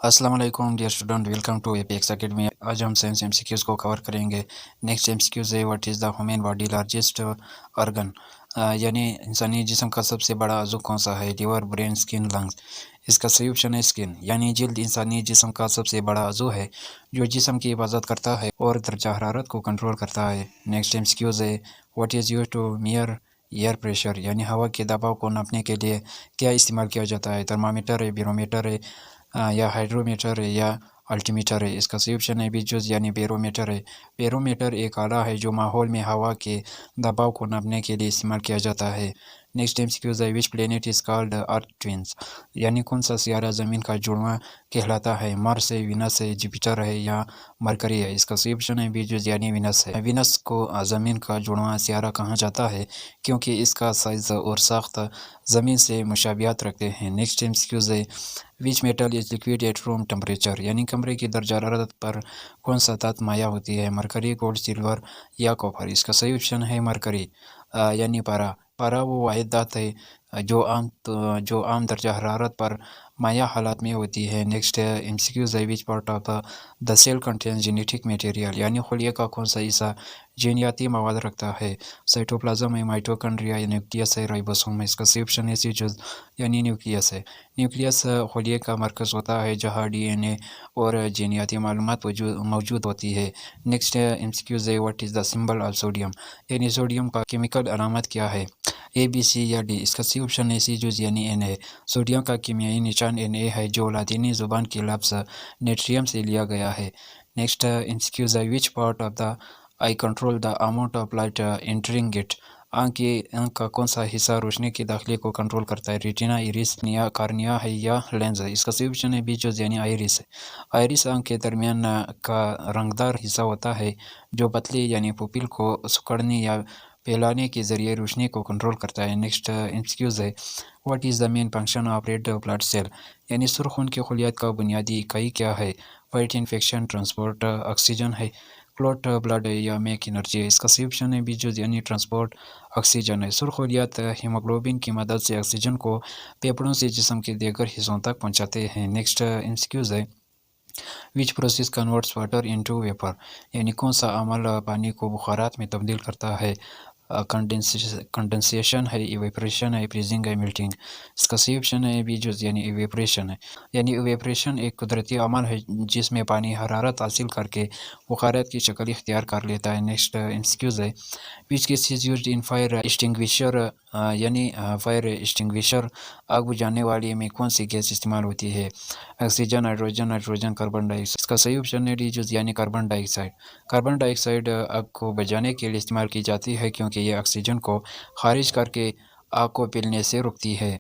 अस्सलाम वालेकुम dear student, welcome to APX academy. आज हम साइंस एमसीक्यूज़ को कवर करेंगे। नेक्स्ट एमसीक्यूज़ है, what is the human body largest organ, यानी इंसानी जिस्म का सबसे बड़ा अज़ू कौन सा है? Liver, brain, skin, lungs. इसका सही ऑप्शन है स्किन, यानी जल्द इंसानी जिस्म का सबसे बड़ा अज़ू है जो जिस्म की हिफाजत करता है और दर्जा हरारत को कंट्रोल करता है। नेक्स्ट एमसीक्यूज़ है, what is used to measure air pressure, यानी हवा के दबाव को नापने के लिए क्या इस्तेमाल किया जाता है? थर्मामीटर है, बैरोमीटर है, या हाइड्रोमीटर है, या अल्टीमीटर है। इसका सही ऑप्शन है बी चूज, यानी बैरोमीटर है। बैरोमीटर एक आला है जो माहौल में हवा के दबाव को नापने के लिए इस्तेमाल किया जाता है। नेक्स्ट एमसीक्यूज है, which planet is called earth twins, यानी कौन सा सियारा ज़मीन का जुड़वा कहलाता है? मार्स है, विनस है, जुपिटर है, या मरकरी है। इसका सही ऑप्शन है बी चूज, यानी विनस है। विनस को ज़मीन का जुड़वा सियारा कहा जाता है क्योंकि इसका साइज़ और साख्त ज़मीन से मुशाबिहत रखते हैं। नेक्स्ट एमसीक्यूज है, which metal is liquid at room temperature, यानी कमरे की दर्जा हरारत पर कौन सा धातु माया होती है? मरकरी, गोल्ड, सिल्वर, या कॉपर। इसका सही ऑप्शन है मरकरी, यानी पारा। पारा वो वाहिद धातु है जो आम दर्जा हरारत पर माया हालात में होती है। नेक्स्ट एमसीक्यूज है, which part of the cell contains genetic material, यानी खलिया का कौन सा हिस्सा जीनियाती मवाद रखता है? साइटोप्लाज्म है, माइटोकॉन्ड्रिया, या न्यूक्लियस है, राइबोसोम है। इसका सही ऑप्शन है सी, यानी न्यूक्लियस है। न्यूक्लियस खलिए का मरकज़ होता है जहाँ डीएनए और जीनियाती मालूमात मौजूद होती है। नेक्स्ट एमसीक्यूज है, what is the symbol of sodium, यानी सोडियम का केमिकल अलामत क्या है? ए, बी, सी, या डी। इसका सी ऑप्शन है सी जूज, यानी एन है। सोडियम का कीमियाई निशान एन ए है जो लातीनी ज़ुबान के लफ्ज़ नेट्रियम से लिया गया है। नेक्स्ट एमसीक्यूज है, which part of the I control the amount of light entering it, आँख का कौन सा हिस्सा रोशनी के दाखिले को कंट्रोल करता है? रेटिना, इरिस, या कार्निया है, या लेंस है। इसका सही ऑप्शन है बी चूज, यानी आइरिस है। आइरिस आँख के दरमियान का रंगदार हिस्सा होता है जो पतली यानी पुपिल को सिकुड़ने या फैलाने के जरिए रोशनी को कंट्रोल करता है। नेक्स्ट एमसीक्यूज है, what is the main function of red blood cell, यानी सुर्ख खून के खलियात का बुनियादी इकाई क्या है? फाइट इन्फेक्शन, ट्रांसपोर्ट ऑक्सीजन है, क्लॉट ब्लड है, या मेक एनर्जी है। इसका सही ऑप्शन है बी चूज, यानी ट्रांसपोर्ट ऑक्सीजन है। सुर्ख खलियात हीमोग्लोबिन की मदद से ऑक्सीजन को फेफड़ों से जिस्म के दीगर हिस्सों तक पहुंचाते हैं। नेक्स्ट एमसीक्यूज है, which process converts water into vapour, यानी कौन सा अमल पानी को बुखारात में तब्दील करता है? कंडेंसेशन है, इवेपरेशन है, फ्रीजिंग है, मेल्टिंग। इसका सही ऑप्शन है बी जो, यानी इवेपरेशन है। यानी इवेपरेशन एक कुदरती अमल है जिसमें पानी हरारत हासिल करके बुखारात की शक्ल इख्तियार कर लेता है। नेक्स्ट एमसीक्यूज है, which gas is used in fire extinguisher, यानी फायर एक्सटिंग्विशर आग बुझाने वाली में कौन सी गैस इस्तेमाल होती है? Oxygen, hydrogen, nitrogen, carbon dioxide. इसका सही ऑप्शन है डी, यानी कार्बन डाइऑक्साइड। कार्बन डाइऑक्साइड आग को बुझाने के लिए इस्तेमाल की जाती है क्योंकि ये ऑक्सीजन को खारिज करके आग को पिघलने से रोकती है।